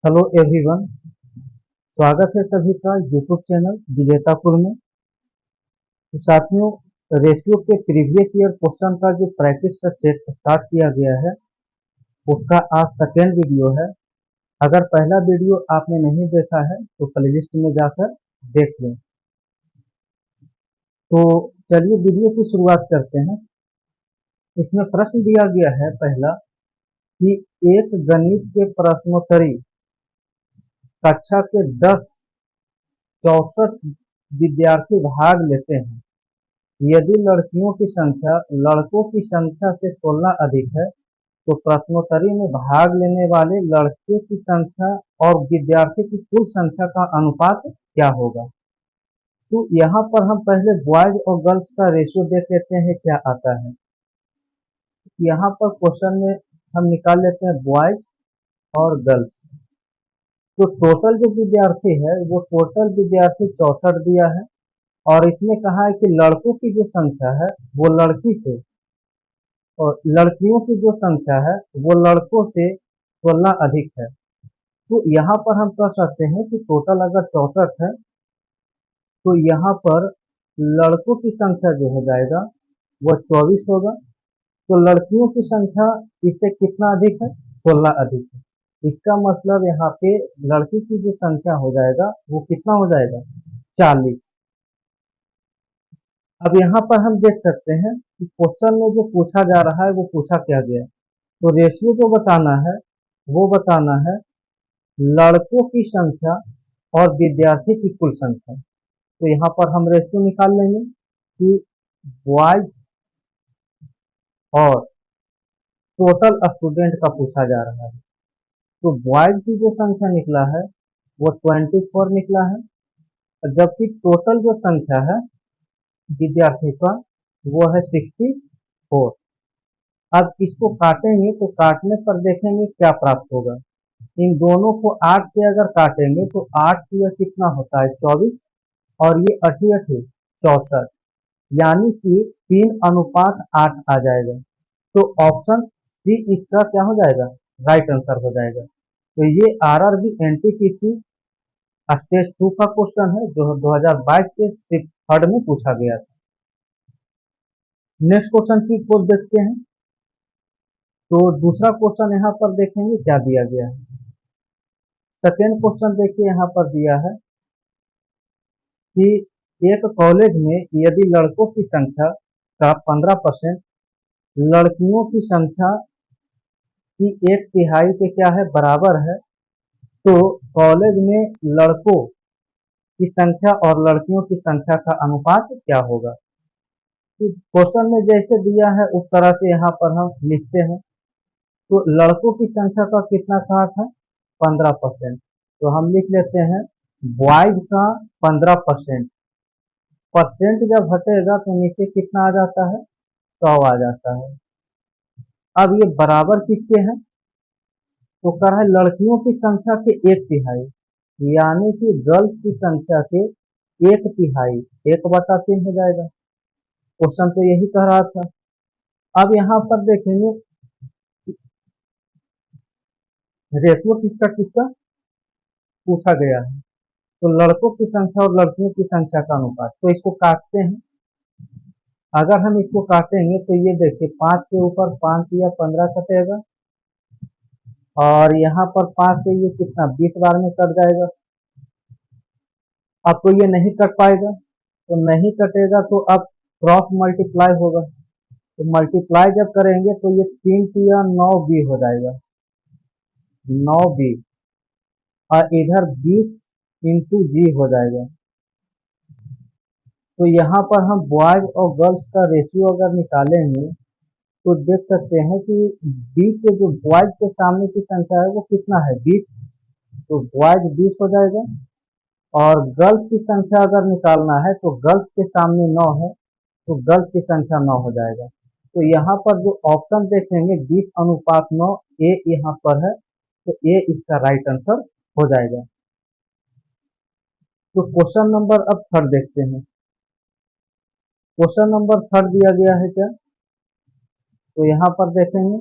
Hello everyone. स्वागत है सभी का यूट्यूब चैनल विजेतापुर में। तो साथियों, रेशियो के प्रीवियस ईयर क्वेश्चन का जो प्रैक्टिस सेट स्टार्ट किया गया है उसका आज सेकेंड वीडियो है। अगर पहला वीडियो आपने नहीं देखा है तो प्लेलिस्ट में जाकर देख लें। तो चलिए वीडियो की शुरुआत करते हैं। इसमें प्रश्न दिया गया है पहला कि एक गणित के प्रश्नोत्तरी कक्षा के 64 विद्यार्थी भाग लेते हैं। यदि लड़कियों की संख्या लड़कों की संख्या से 16 अधिक है तो प्रश्नोत्तरी में भाग लेने वाले लड़के की संख्या और विद्यार्थी की कुल संख्या का अनुपात क्या होगा। तो यहाँ पर हम पहले बॉयज और गर्ल्स का रेशियो देख लेते हैं क्या आता है। यहाँ पर क्वेश्चन में हम निकाल लेते हैं बॉयज और गर्ल्स। तो टोटल जो विद्यार्थी है वो टोटल विद्यार्थी 64 दिया है और इसमें कहा है कि लड़कों की जो संख्या है वो लड़की से और लड़कियों की जो संख्या है वो लड़कों से 16 अधिक है। तो यहाँ पर हम कह सकते हैं कि टोटल अगर 64 है तो यहाँ पर लड़कों की संख्या जो हो जाएगा वो 24 होगा। तो लड़कियों की संख्या इससे कितना अधिक है, 16 अधिक है। इसका मतलब यहाँ पे लड़की की जो संख्या हो जाएगा वो कितना हो जाएगा, 40। अब यहाँ पर हम देख सकते हैं कि क्वेश्चन में जो पूछा जा रहा है वो पूछा क्या गया। तो रेशियो जो बताना है वो बताना है लड़कों की संख्या और विद्यार्थी की कुल संख्या। तो यहाँ पर हम रेशियो निकाल लेंगे कि बॉयज और टोटल स्टूडेंट का पूछा जा रहा है। तो बॉयज की जो संख्या निकला है वो 24 निकला है, जबकि टोटल जो संख्या है विद्यार्थी का वो है 64। अब इसको काटेंगे तो काटने पर देखेंगे क्या प्राप्त होगा। इन दोनों को 8 से अगर काटेंगे तो 8 की यह कितना होता है, 24, और ये 8 64, यानी कि 3:8 आ जाएगा। तो ऑप्शन सी इसका क्या हो जाएगा, राइट आंसर हो जाएगा। तो ये आरआरबी एनटीपीसी स्टेज 2 का क्वेश्चन है जो 2022 के शिफ्ट थर्ड में पूछा गया था। नेक्स्ट क्वेश्चन की को देखते हैं। तो दूसरा क्वेश्चन यहाँ पर देखेंगे क्या दिया गया है। सेकेंड क्वेश्चन देखिए यहाँ पर दिया है कि एक कॉलेज में यदि लड़कों की संख्या का 15% लड़कियों की संख्या की 1/3 के क्या है बराबर है, तो कॉलेज में लड़कों की संख्या और लड़कियों की संख्या का अनुपात क्या होगा। तो क्वेश्चन में जैसे दिया है उस तरह से यहाँ पर हम लिखते हैं। तो लड़कों की संख्या का कितना कहा था, 15%। तो हम लिख लेते हैं बॉयज का 15%। परसेंट जब हटेगा तो नीचे कितना आ जाता है, 100 आ जाता है। अब ये बराबर किसके हैं, तो कर है लड़कियों की संख्या के 1/3, यानी कि गर्ल्स की संख्या के 1/3, 1/3 हो जाएगा। क्वेश्चन तो यही कह रहा था। अब यहाँ पर देखेंगे रेशियो किसका किसका पूछा गया है। तो लड़कों की संख्या और लड़कियों की संख्या का अनुपात। तो इसको काटते हैं। अगर हम इसको काटेंगे तो ये देखिए 5 से ऊपर 5 या 15 कटेगा, और यहाँ पर 5 से ये कितना 20 बार में कट जाएगा। अब तो ये नहीं कट पाएगा, तो नहीं कटेगा तो अब क्रॉस मल्टीप्लाई होगा। तो मल्टीप्लाई जब करेंगे तो ये 3 9 हो जाएगा, 9 और इधर 20 इंटू जी हो जाएगा। तो यहाँ पर हम बॉयज और गर्ल्स का रेशियो अगर निकालेंगे तो देख सकते हैं कि बी के जो बॉयज के सामने की संख्या है वो कितना है, 20। तो बॉयज 20 हो जाएगा, और गर्ल्स की संख्या अगर निकालना है तो गर्ल्स के सामने 9 है तो गर्ल्स की संख्या 9 हो जाएगा। तो यहाँ पर जो ऑप्शन देखेंगे 20:9, ए यहाँ पर है, तो ए इसका राइट आंसर हो जाएगा। तो क्वेश्चन नंबर अब थर्ड देखते हैं। क्वेश्चन नंबर थर्ड दिया गया है क्या, तो यहाँ पर देखेंगे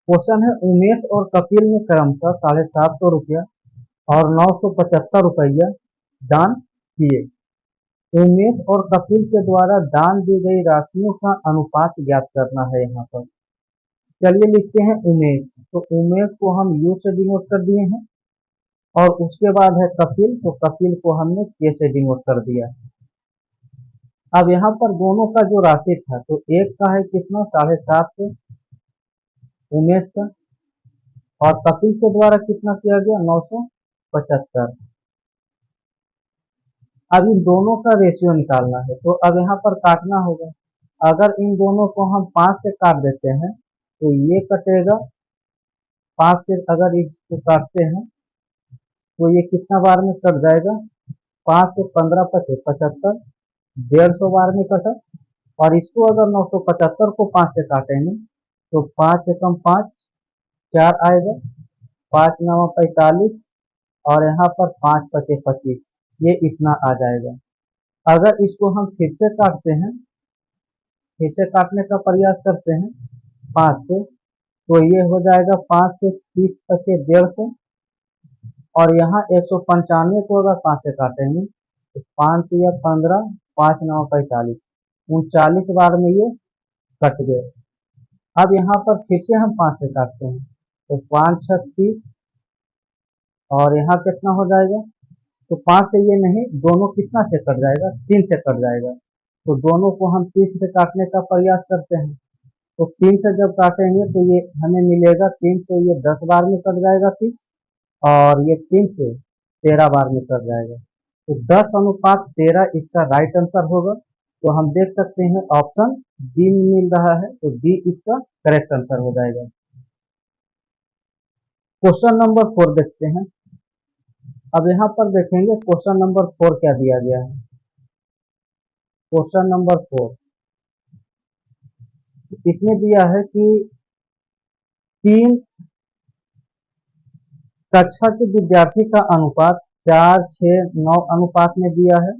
क्वेश्चन है उमेश और कपिल ने क्रमशः 750 रुपया और 975 रुपया दान किए। उमेश और कपिल के द्वारा दान दी गई राशियों का अनुपात ज्ञात करना है यहाँ पर। चलिए लिखते हैं उमेश, तो उमेश को हम यू से डिनोट कर दिए हैं और उसके बाद है कपिल, तो कपिल को हमने के से डिनोट कर दिया। अब यहाँ पर दोनों का जो राशि था, तो एक का है कितना 750 उमेश का, और कपिल के द्वारा कितना किया गया 975। अब इन दोनों का रेशियो निकालना है, तो अब यहाँ पर काटना होगा। अगर इन दोनों को हम 5 से काट देते हैं तो ये कटेगा 5 से, अगर इसको काटते हैं तो ये कितना बार में कट जाएगा, 5 से 15 पचे 75, 150 बार में कटा। और इसको अगर 975 को 5 से काटेंगे तो 5 एकम 5 4 आएगा, 5 9 45 और यहाँ पर 5 पचे 25, ये इतना आ जाएगा। अगर इसको हम फिर से काटते हैं, फिर से काटने का प्रयास करते हैं 5 से, तो ये हो जाएगा 5 से 30 पचे 150 और यहाँ 195 को अगर 5 से काटेंगे तो 5 या 15 5 9 45, 39 बार में ये कट गए। अब यहाँ पर फिर से हम 5 से काटते हैं तो 5 6 30 और यहाँ कितना हो जाएगा, तो 5 से ये नहीं, दोनों कितना से कट जाएगा, 3 से कट जाएगा। तो दोनों को हम 30 से काटने का प्रयास करते हैं, तो 3 से जब काटेंगे तो ये हमें मिलेगा 3 से ये 10 बार में कट जाएगा 30 और ये 3 से 13 बार में कट जाएगा। तो 10:13 इसका राइट आंसर होगा। तो हम देख सकते हैं ऑप्शन डी में मिल रहा है, तो डी इसका करेक्ट आंसर हो जाएगा। क्वेश्चन नंबर 4 देखते हैं। अब यहाँ पर देखेंगे क्वेश्चन नंबर 4 क्या दिया गया है। क्वेश्चन नंबर 4 इसमें दिया है कि 3 कक्षा के विद्यार्थी का अनुपात 4 6 9 अनुपात में दिया है।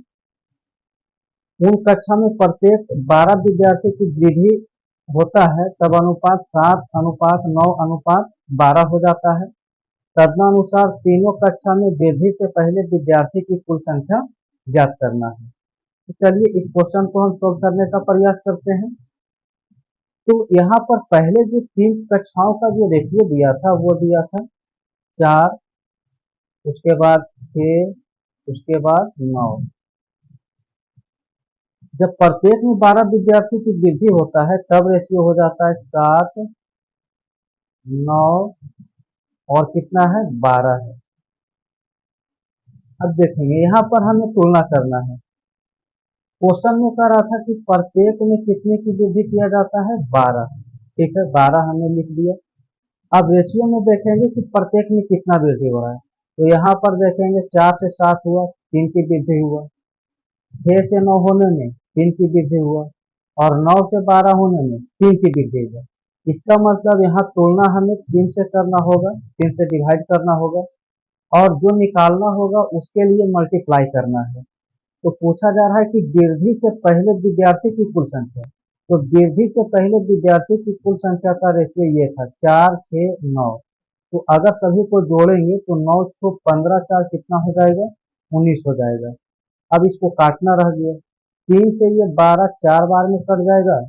उन कक्षा में प्रत्येक 12 विद्यार्थी की वृद्धि होता है तब अनुपात 7:9:12 हो जाता है। तदनुसार तीनों कक्षा में वृद्धि से पहले विद्यार्थी की कुल संख्या ज्ञात करना है। तो चलिए इस क्वेश्चन को हम सोल्व करने का प्रयास करते हैं। तो यहाँ पर पहले जो 3 कक्षाओं का जो रेशियो दिया था वो दिया था 4, उसके बाद 6, उसके बाद 9। जब प्रत्येक में 12 विद्यार्थी की वृद्धि होता है तब रेशियो हो जाता है 7 9 और कितना है 12 है। अब देखेंगे यहाँ पर हमें तुलना करना है। क्वेश्चन में कह रहा था कि प्रत्येक में कितने की वृद्धि किया जाता है 12, ठीक है 12 हमने लिख दिया। अब रेशियो में देखेंगे कि प्रत्येक में कितना वृद्धि हो रहा है, तो यहाँ पर देखेंगे 4 से 7 हुआ 3 की वृद्धि हुआ, 6 से 9 होने में 3 की वृद्धि हुआ और 9 से 12 होने में 3 की वृद्धि हुआ। इसका मतलब यहाँ तुलना हमें 3 से करना होगा, 3 से डिवाइड करना होगा और जो निकालना होगा उसके लिए मल्टीप्लाई करना है। तो पूछा जा रहा है कि वृद्धि से पहले विद्यार्थी की कुल संख्या, तो वृद्धि से पहले विद्यार्थी की कुल संख्या का रेशियो ये था 4 6 9। तो अगर सभी को जोड़ेंगे तो 9 6 15 4 कितना हो जाएगा 19 हो जाएगा। अब इसको काटना रह गया, 3 से ये 12 4 बार में कट जाएगा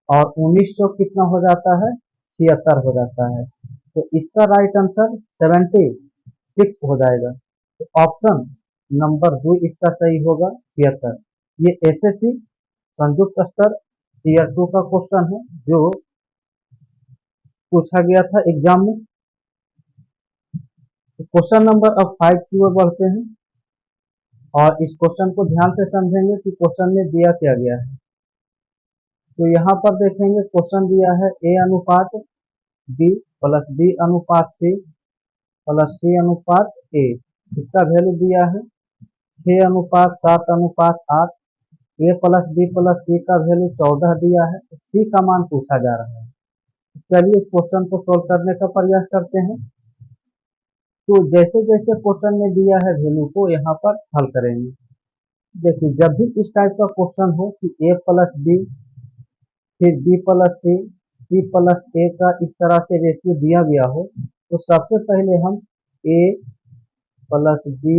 और 19 चौक कितना हो जाता है 76 हो जाता है। तो इसका राइट आंसर 76 हो जाएगा। तो ऑप्शन नंबर 2 इसका सही होगा 76। ये एसएससी संयुक्त स्तर ईयर 2 का क्वेश्चन है जो पूछा गया था एग्जाम में। तो क्वेश्चन नंबर अब 5 की ओर बढ़ते हैं और इस क्वेश्चन को ध्यान से समझेंगे कि क्वेश्चन में दिया क्या गया है। तो यहाँ पर देखेंगे क्वेश्चन दिया है ए अनुपात बी प्लस बी अनुपात सी प्लस सी अनुपात ए। इसका वैल्यू दिया है 6:7:8। ए प्लस बी प्लस सी का वैल्यू 14 दिया है, तो सी का मान पूछा जा रहा है। चलिए इस क्वेश्चन को सोल्व करने का प्रयास करते हैं। तो जैसे जैसे क्वेश्चन में दिया है वैल्यू को यहाँ पर हल करेंगे। देखिए जब भी इस टाइप का क्वेश्चन हो कि ए प्लस बी फिर B plus C C plus A का इस तरह से रेशियो दिया गया हो, तो सबसे पहले हम A प्लस B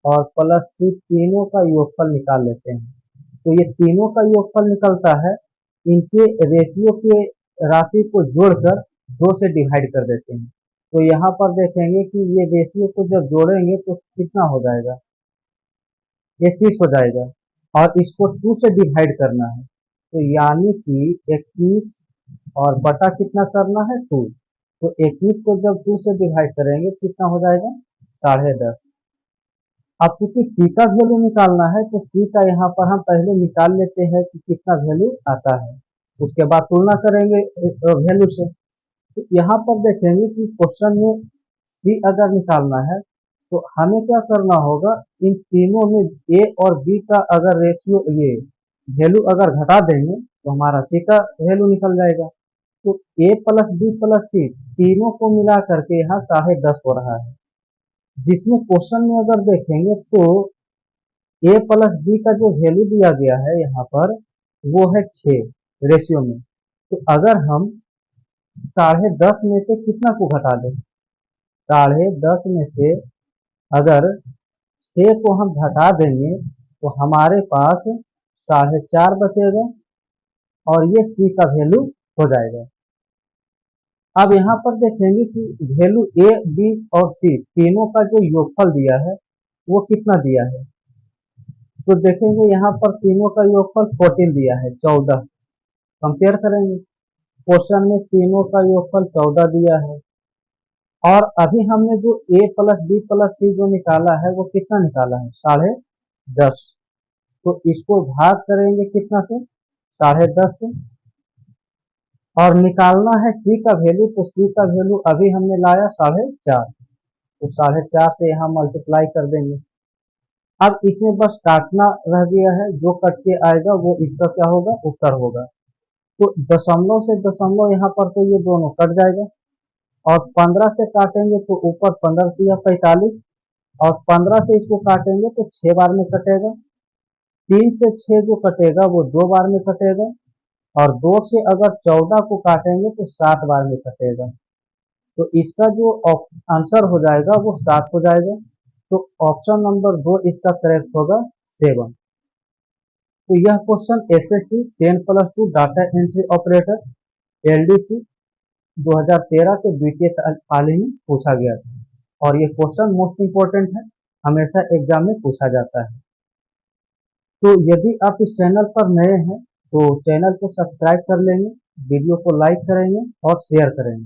और प्लस C तीनों का योगफल निकाल लेते हैं। तो ये तीनों का योगफल निकलता है, इनके रेशियो के राशि को जोड़कर 2 से डिवाइड कर देते हैं। तो यहाँ पर देखेंगे कि ये रेशियो को जब जोड़ेंगे तो कितना हो जाएगा, 21 हो जाएगा, और इसको 2 से डिवाइड करना है, तो यानी कि 21 और बटा कितना करना है 2। तो 21 को जब 2 से डिवाइड करेंगे कितना हो जाएगा 10.5। अब चूंकि C का वैल्यू निकालना है तो C का यहाँ पर हम पहले निकाल लेते हैं कि कितना वैल्यू आता है, उसके बाद तुलना करेंगे वैल्यू से। तो यहाँ पर देखेंगे कि क्वेश्चन में C अगर निकालना है तो हमें क्या करना होगा, इन तीनों में A और B का अगर रेशियो ये वैल्यू अगर घटा देंगे तो हमारा C का वैल्यू निकल जाएगा। तो A plus B plus C तीनों को मिला करके यहाँ 10.5 हो रहा है, जिसमें क्वेश्चन में अगर देखेंगे तो A प्लस B का जो वैल्यू दिया गया है यहाँ पर वो है 6 रेशियो में। तो अगर हम 10.5 में से कितना को घटा दें, 10.5 में से अगर 6 को हम घटा देंगे तो हमारे पास 4.5 बचेगा और ये C का वैल्यू हो जाएगा। अब यहाँ पर देखेंगे कि वैल्यू A, B और C तीनों का जो योगफल दिया है वो कितना दिया है, तो देखेंगे यहाँ पर तीनों का योगफल 14 दिया है, 14। कंपेयर करेंगे, क्वेश्चन में तीनों का योगफल 14 दिया है, और अभी हमने जो A plus B plus C जो निकाला है वो कितना निकाला है 10.5। तो इसको भाग करेंगे कितना से 10.5 से, और निकालना है C का वैल्यू, तो C का वैल्यू अभी हमने लाया 4.5, तो 4.5 से यहाँ मल्टीप्लाई कर देंगे। अब इसमें बस काटना रह गया है, जो कट के आएगा वो इसका क्या होगा, उत्तर होगा। तो दशमलव से दशमलव यहाँ पर तो ये दोनों कट जाएगा, और 15 से काटेंगे तो ऊपर 15 किया 45, और 15 से इसको काटेंगे तो 6 बार में कटेगा। 3 से 6 जो कटेगा वो 2 बार में कटेगा, और 2 से अगर 14 को काटेंगे तो 7 बार में कटेगा। तो इसका जो आंसर हो जाएगा वो 7 हो जाएगा। तो ऑप्शन नंबर 2 इसका करेक्ट होगा 7। तो यह question SSC 10+2 data entry operator LDC 2013 के द्वितीय पाली में पूछा गया था, और ये क्वेश्चन मोस्ट इंपोर्टेंट है, हमेशा एग्जाम में पूछा जाता है। तो यदि आप इस चैनल पर नए हैं तो चैनल को सब्सक्राइब कर लेंगे, वीडियो को लाइक करेंगे और शेयर करेंगे।